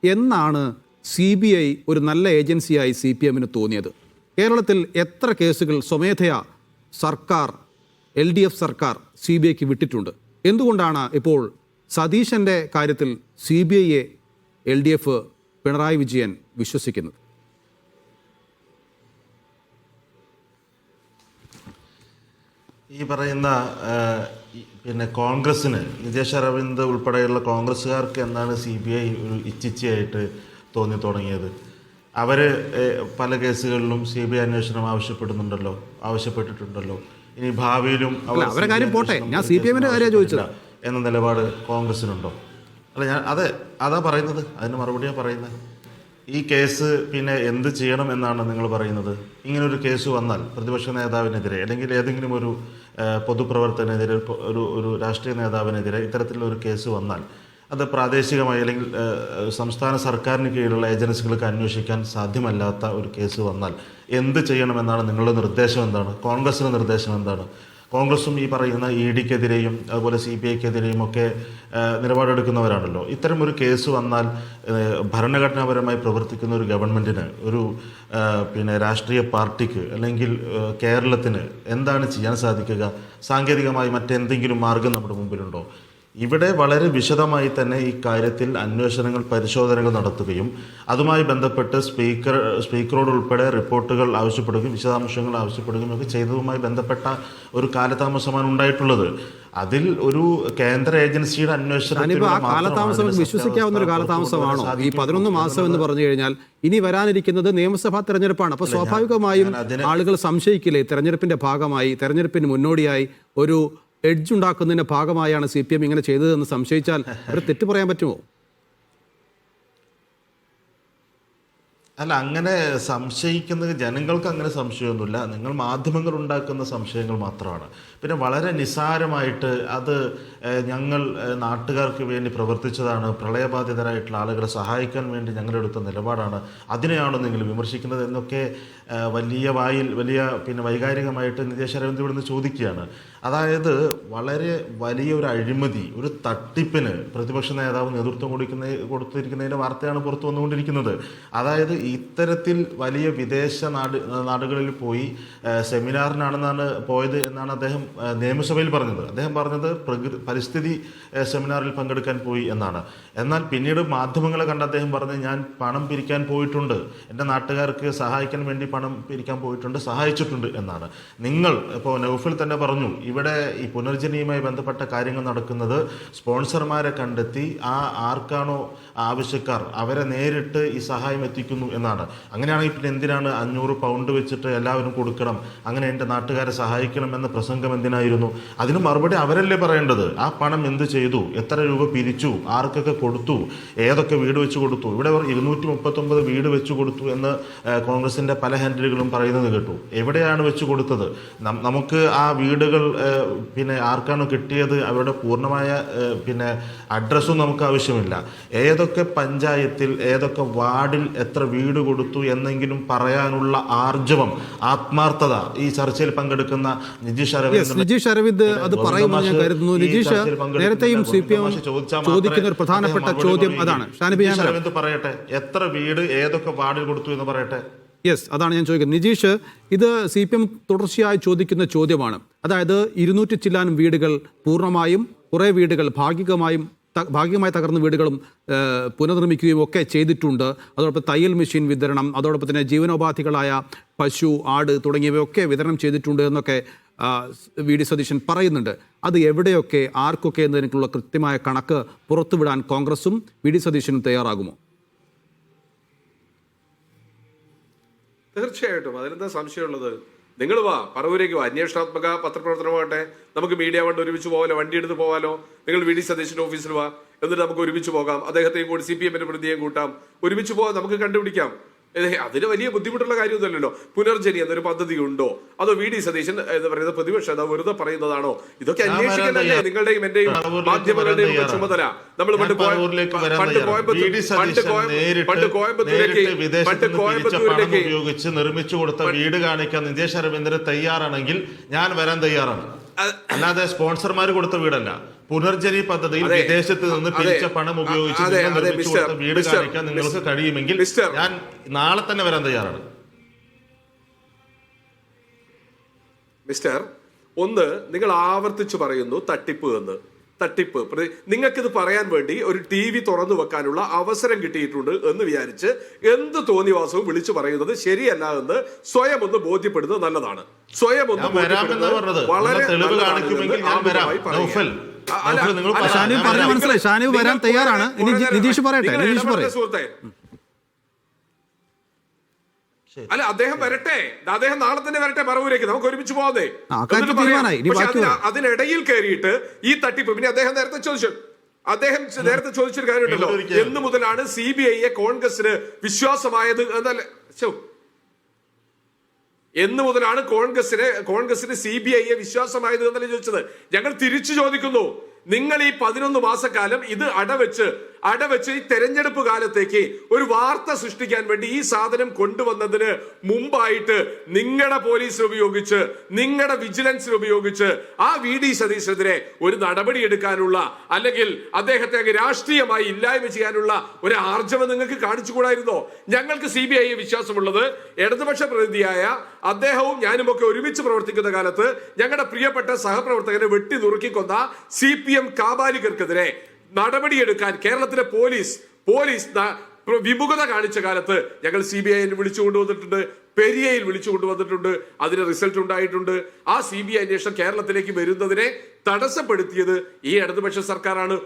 എന്നാണ് CBI ഒരു നല്ല ഏജൻസിയായി CPM-ന് തോന്നിയത്? കേരളത്തിൽ എത്ര കേസുകൾ സ്വമേധയാ സർക്കാർ LDF സർക്കാർ CBI-ക്ക് വിട്ടിട്ടുണ്ട്? എന്തുകൊണ്ടാണ് ഇപ്പോൾ സതീശൻ്റെ കാര്യത്തിൽ CBI-യെ LDF പിണറായി വിജയൻ വിശ്വസിക്കുന്നത്? ഈ പറയുന്ന പിന്നെ കോൺഗ്രസ്സിന്, നിതേഷ് അരവിന്ദ് ഉൾപ്പെടെയുള്ള കോൺഗ്രസ്സുകാർക്ക് എന്നാണ് CBI ഒരു ഇച്ഛിച്ചയായിട്ട് തോന്നി തുടങ്ങിയത്? അവർ പല കേസുകളിലും CBI അന്വേഷണം ആവശ്യപ്പെട്ടിട്ടുണ്ടല്ലോ. ഇനി ഭാവിയിലും അവരുടെ കാര്യം പോട്ടെ, ഞാൻ CPM-ന്റെ കാര്യമാണ് ചോദിച്ചത് എന്ന നിലപാട് കോൺഗ്രസ്സിനുണ്ടോ? അല്ല, ഞാൻ അതാ പറയുന്നത്, അതിന് മറുപടിയാണ് പറയുന്നത്. ഈ കേസ് പിന്നെ എന്ത് ചെയ്യണം എന്നാണ് നിങ്ങൾ പറയുന്നത്? ഇങ്ങനൊരു കേസ് വന്നാൽ പ്രതിപക്ഷ നേതാവിനെതിരെ അല്ലെങ്കിൽ ഏതെങ്കിലും ഒരു പൊതുപ്രവർത്തനെതിരെ, ഒരു രാഷ്ട്രീയ നേതാവിനെതിരെ ഇത്തരത്തിലുള്ളൊരു കേസ് വന്നാൽ അത് പ്രാദേശികമായി അല്ലെങ്കിൽ സംസ്ഥാന സർക്കാരിന് കീഴിലുള്ള ഏജൻസികൾക്ക് അന്വേഷിക്കാൻ സാധ്യമല്ലാത്ത ഒരു കേസ് വന്നാൽ എന്ത് ചെയ്യണമെന്നാണ് നിങ്ങളുടെ നിർദ്ദേശം? എന്താണ് കോൺഗ്രസിൻ്റെ നിർദ്ദേശം? എന്താണ്? കോൺഗ്രസും ഈ പറയുന്ന ED-ക്കെതിരെയും അതുപോലെ CBI-ക്കെതിരെയും ഒക്കെ നിലപാടെടുക്കുന്നവരാണല്ലോ. ഇത്തരമൊരു കേസ് വന്നാൽ ഭരണഘടനാപരമായി പ്രവർത്തിക്കുന്ന ഒരു ഗവൺമെൻറ്റിന്, ഒരു പിന്നെ രാഷ്ട്രീയ പാർട്ടിക്ക് അല്ലെങ്കിൽ കേരളത്തിന് എന്താണ് ചെയ്യാൻ സാധിക്കുക? സാങ്കേതികമായി മറ്റെന്തെങ്കിലും മാർഗം നമ്മുടെ മുമ്പിലുണ്ടോ? ഇവിടെ വളരെ വിശദമായി തന്നെ ഈ കാര്യത്തിൽ അന്വേഷണങ്ങൾ, പരിശോധനകൾ നടത്തുകയും അതുമായി ബന്ധപ്പെട്ട് സ്പീക്കറോട് ഉൾപ്പെടെ റിപ്പോർട്ടുകൾ ആവശ്യപ്പെടുകയും വിശദാംശങ്ങൾ ആവശ്യപ്പെടുകയും ഒക്കെ ചെയ്തതുമായി ബന്ധപ്പെട്ട ഒരു കാലതാമസമാണ് ഉണ്ടായിട്ടുള്ളത്. അതിൽ ഒരു കേന്ദ്ര ഏജൻസിയുടെ അന്വേഷണം വിശ്വസിക്കാവുന്ന ഒരു കാലതാമസമാണോ ഈ 11 മാസം എന്ന് പറഞ്ഞു കഴിഞ്ഞാൽ? ഇനി വരാനിരിക്കുന്നത് നിയമസഭാ തെരഞ്ഞെടുപ്പാണ്. അപ്പോൾ സ്വാഭാവികമായും ആളുകൾ സംശയിക്കില്ലേ, തെരഞ്ഞെടുപ്പിന്റെ ഭാഗമായി, തെരഞ്ഞെടുപ്പിന് മുന്നോടിയായി ഒരു എഡ്ജ് ഉണ്ടാക്കുന്നതിന്റെ ഭാഗമായാണ് CPM ഇങ്ങനെ ചെയ്തതെന്ന് സംശയിച്ചാൽ അവർ തെറ്റ് പറയാൻ പറ്റുമോ? അല്ല, അങ്ങനെ സംശയിക്കുന്നത് ജനങ്ങൾക്ക് അങ്ങനെ സംശയമൊന്നുമില്ല. നിങ്ങൾ മാധ്യമങ്ങൾ ഉണ്ടാക്കുന്ന സംശയങ്ങൾ മാത്രമാണ്. പിന്നെ വളരെ നിസ്സാരമായിട്ട് അത് ഞങ്ങൾ നാട്ടുകാർക്ക് വേണ്ടി പ്രവർത്തിച്ചതാണ്, പ്രളയബാധിതരായിട്ടുള്ള ആളുകളെ സഹായിക്കാൻ വേണ്ടി ഞങ്ങളെടുത്ത നിലപാടാണ്, അതിനെയാണോ നിങ്ങൾ വിമർശിക്കുന്നത് എന്നൊക്കെ വലിയ പിന്നെ വൈകാരികമായിട്ട് നിതേഷ് അരവിന്ദ് ഇവിടുന്ന് ചോദിക്കുകയാണ്. അതായത് വളരെ വലിയൊരു അഴിമതി, ഒരു തട്ടിപ്പിന് പ്രതിപക്ഷ നേതാവ് നേതൃത്വം കൊടുത്തിരിക്കുന്നതിൻ്റെ വാർത്തയാണ് പുറത്തു വന്നുകൊണ്ടിരിക്കുന്നത്. അതായത് ഇത്തരത്തിൽ വലിയ വിദേശ നാടുകളിൽ പോയി സെമിനാറിനാണെന്നാണ് പോയത് എന്നാണ് അദ്ദേഹം നിയമസഭയിൽ പറഞ്ഞത്. അദ്ദേഹം പറഞ്ഞത് പരിസ്ഥിതി സെമിനാറിൽ പങ്കെടുക്കാൻ പോയി എന്നാണ്. എന്നാൽ പിന്നീട് മാധ്യമങ്ങളെ കണ്ട് അദ്ദേഹം പറഞ്ഞത് ഞാൻ പണം പിരിക്കാൻ പോയിട്ടുണ്ട്, എൻ്റെ നാട്ടുകാർക്ക് സഹായിക്കാൻ വേണ്ടി പണം പിരിക്കാൻ പോയിട്ടുണ്ട്, സഹായിച്ചിട്ടുണ്ട് എന്നാണ്. നിങ്ങൾ ഇപ്പോൾ നൗഫൽ തന്നെ പറഞ്ഞു, ഇവിടെ ഈ പുനർജനിയുമായി ബന്ധപ്പെട്ട കാര്യങ്ങൾ നടക്കുന്നത് സ്പോൺസർമാരെ കണ്ടെത്തി ആർക്കാണോ ആവശ്യക്കാർ അവരെ നേരിട്ട് ഈ സഹായം എത്തിക്കുന്നു എന്നാണ്. അങ്ങനെയാണെങ്കിൽ പിന്നെ എന്തിനാണ് 500 പൗണ്ട് വെച്ചിട്ട് എല്ലാവരും കൊടുക്കണം, അങ്ങനെ എൻ്റെ നാട്ടുകാരെ സഹായിക്കണം എന്ന പ്രസംഗം എന്തിനായിരുന്നു? അതിന് മറുപടി അവരല്ലേ പറയേണ്ടത്. ആ പണം എന്ത് ചെയ്തു, എത്ര രൂപ പിരിച്ചു, ആർക്കൊക്കെ കൊടുത്തു, ഏതൊക്കെ വീട് വെച്ച് കൊടുത്തു? ഇവിടെ 239 വീട് വെച്ച് കൊടുത്തു എന്ന് കോൺഗ്രസിൻ്റെ പല ഹാൻഡിലുകളും പറയുന്നത് കേട്ടു. എവിടെയാണ് വെച്ച് കൊടുത്തത്? നമുക്ക് ആ വീടുകൾ പിന്നെ ആർക്കാണോ കിട്ടിയത് അവരുടെ പൂർണ്ണമായ പിന്നെ അഡ്രസ്സും നമുക്ക് ആവശ്യമില്ല. ഏതൊക്കെ പഞ്ചായത്തിൽ ഏതൊക്കെ വാർഡിൽ എത്ര വീട് കൊടുത്തു എന്നെങ്കിലും പറയാനുള്ള ആർജവം, ആത്മാർത്ഥത ഈ ചർച്ചയിൽ പങ്കെടുക്കുന്ന നിതീഷ് അരവിന്ദ് അത് പറയുമെന്ന് ഞാൻ കരുതുന്നു. നിതീഷ് നേരത്തെയും CPM ചോദിക്കുന്ന ഒരു പ്രധാനപ്പെട്ട ചോദ്യം അതാണ്. അരവിന്ദ് പറയട്ടെ, എത്ര വീട് ഏതൊക്കെ വാർഡിൽ കൊടുത്തു എന്ന് പറയട്ടെ. യെസ്, അതാണ് ഞാൻ ചോദിക്കുന്നത്. നിജീഷ്, ഇത് CPM തുടർച്ചയായി ചോദിക്കുന്ന ചോദ്യമാണ്. അതായത് 200 ചില്ലാനും വീടുകൾ പൂർണ്ണമായും, കുറേ വീടുകൾ ഭാഗികമായി തകർന്ന വീടുകളും പുനർനിർമ്മിക്കുകയും ഒക്കെ ചെയ്തിട്ടുണ്ട്. അതോടൊപ്പം തയ്യൽ മെഷീൻ വിതരണം, അതോടൊപ്പം തന്നെ ജീവനോപാധികളായ പശു, ആട് തുടങ്ങിയവയൊക്കെ വിതരണം ചെയ്തിട്ടുണ്ട് എന്നൊക്കെ VD സതീശൻ പറയുന്നുണ്ട്. അത് എവിടെയൊക്കെ, ആർക്കൊക്കെ എന്നതിനുള്ള കൃത്യമായ കണക്ക് പുറത്തുവിടാൻ കോൺഗ്രസും VD സതീശനും തയ്യാറാകുമോ? തീർച്ചയായിട്ടും, അതിലെന്താ സംശയമുള്ളത്? നിങ്ങൾ വാ, പറവൂരേക്ക് വാ, അന്വേഷണാത്മക പത്രപ്രവർത്തനമാകട്ടെ, നമുക്ക് മീഡിയ കൊണ്ട് ഒരുമിച്ച് പോകാലോ, വണ്ടി എടുത്ത് പോകാലോ. നിങ്ങൾ VD സതീശന്റെ ഓഫീസിൽ വാ, എന്നിട്ട് നമുക്ക് ഒരുമിച്ച് പോകാം. അദ്ദേഹത്തെയും കൂടി CPM-ന്റെ പ്രതിയെയും കൂട്ടാം, ഒരുമിച്ച് പോകാം, നമുക്ക് കണ്ടുപിടിക്കാം. അതിന് വലിയ ബുദ്ധിമുട്ടുള്ള കാര്യമൊന്നുമല്ലല്ലോ. പുനർജനി എന്നൊരു പദ്ധതി ഉണ്ടോ, അതോ VD സതീശൻ എന്ന് പറയുന്ന പ്രതിപക്ഷ വെറുതെ പറയുന്നതാണോ? ഇതൊക്കെ അന്വേഷിക്കാനല്ലേ നിങ്ങളുടെയും എന്റെയും മാധ്യമങ്ങളുടെയും ചുമതല. നമ്മൾ പണ്ട് കോയമ്പത്തൂരിലേക്ക് ഉപയോഗിച്ച് നിർമ്മിച്ചു കൊടുത്ത വീട് കാണിക്കാൻ നിതേഷ് അരവിന്ദ് തയ്യാറാണെങ്കിൽ ഞാൻ വരാൻ തയ്യാറാണ്. അല്ലാതെ സ്പോൺസർമാർ കൊടുത്ത വീടല്ല, പുനർജനി പദ്ധതിയിൽ അതെ. വിദേശത്ത് നിന്ന് പിരിച്ച പണം ഉപയോഗിച്ച് അതെ, നിങ്ങൾ അതെ, നിർമ്മിച്ചു കൊടുത്ത വീട് മിസ്റ്റർ, കാണിക്കാൻ നിങ്ങൾക്ക് കഴിയുമെങ്കിൽ മിസ്റ്റർ. ഞാൻ നാളെ തന്നെ വരാൻ തയ്യാറാണ്. മിസ്റ്റർ, ഒന്ന്, നിങ്ങൾ ആവർത്തിച്ച് പറയുന്നു തട്ടിപ്പ് എന്ന്. തട്ടിപ്പ് നിങ്ങൾക്കിത് പറയാൻ വേണ്ടി ഒരു TV തുറന്നു വെക്കാനുള്ള അവസരം കിട്ടിയിട്ടുണ്ട് എന്ന് വിചാരിച്ച് എന്ത് തോന്നിവാസവും വിളിച്ചു പറയുന്നത് ശരിയല്ല എന്ന് സ്വയം ഒന്ന് ബോധ്യപ്പെടുന്നത് നല്ലതാണ്. സ്വയം ഒന്ന് ഞാൻ വരാമെന്നാ പറഞ്ഞത്. വളരെ തെളിവ് കാണിക്കുമെങ്കിൽ ഞാൻ വരാം. നൗഫൽ, നിങ്ങൾ ഷാനിബ് പറഞ്ഞ മനസ്സിലായി. ഷാനിബ് വരാൻ തയ്യാറാണ്. ഇനി നിതീഷ് പറയട്ടെ. നിതീഷ് പറയട്ടെ. സുഹൃത്തെ, അല്ല, അദ്ദേഹം വരട്ടെ. അദ്ദേഹം നാളെ തന്നെ വരട്ടെ പറവൂരേക്ക്. നമുക്ക് ഒരുമിച്ച് പോകാതെ. അതിനിടയിൽ കയറിയിട്ട് ഈ തട്ടിപ്പ് പിന്നെ അദ്ദേഹം നേരത്തെ ചോദിച്ചൊരു കാര്യമുണ്ടല്ലോ, എന്ന് മുതലാണ് CBI കോൺഗ്രസിന് വിശ്വാസമായത് എന്നല്ലേ? എന്ന് മുതലാണ് കോൺഗ്രസിന് CBI വിശ്വാസമായത് എന്നല്ലേ ചോദിച്ചത്? ഞങ്ങൾ തിരിച്ചു ചോദിക്കുന്നു, നിങ്ങൾ ഈ 11 മാസക്കാലം ഇത് അടവെച്ച് ഈ തെരഞ്ഞെടുപ്പ് കാലത്തേക്ക് ഒരു വാർത്ത സൃഷ്ടിക്കാൻ വേണ്ടി ഈ സാധനം കൊണ്ടുവന്നതിന് മുമ്പായിട്ട് നിങ്ങളുടെ പോലീസിനെ ഉപയോഗിച്ച്, നിങ്ങളുടെ വിജിലൻസിനെ ഉപയോഗിച്ച് ആ VD സതീശനെതിരെ ഒരു നടപടി എടുക്കാനുള്ള, അല്ലെങ്കിൽ അദ്ദേഹത്തെ രാഷ്ട്രീയമായി ഇല്ലായ്മ ചെയ്യാനുള്ള ഒരു ആർജവം നിങ്ങൾക്ക് കാണിച്ചുകൂടായിരുന്നോ? ഞങ്ങൾക്ക് CBI വിശ്വാസമുള്ളത് ഇടതുപക്ഷ പ്രതിനിധിയായ അദ്ദേഹവും ഞാനും ഒക്കെ ഒരുമിച്ച് പ്രവർത്തിക്കുന്ന കാലത്ത് ഞങ്ങളുടെ പ്രിയപ്പെട്ട സഹപ്രവർത്തകനെ വെട്ടി നുറുക്കിക്കൊന്ന CPM കാബാലികർക്കെതിരെ നടപടിയെടുക്കാൻ കേരളത്തിലെ പോലീസ് വിമുഖത കാണിച്ച കാലത്ത് ഞങ്ങൾ CBI വിളിച്ചു കൊണ്ടുവന്നിട്ടുണ്ട്, പെരിയയിൽ വിളിച്ചു കൊണ്ടുവന്നിട്ടുണ്ട്. അതിന് റിസൾട്ട് ഉണ്ടായിട്ടുണ്ട്. ആ CBI അന്വേഷണം കേരളത്തിലേക്ക് വരുന്നതിനെ തടസ്സപ്പെടുത്തിയത് ഈ ഇടതുപക്ഷ സർക്കാരാണ്.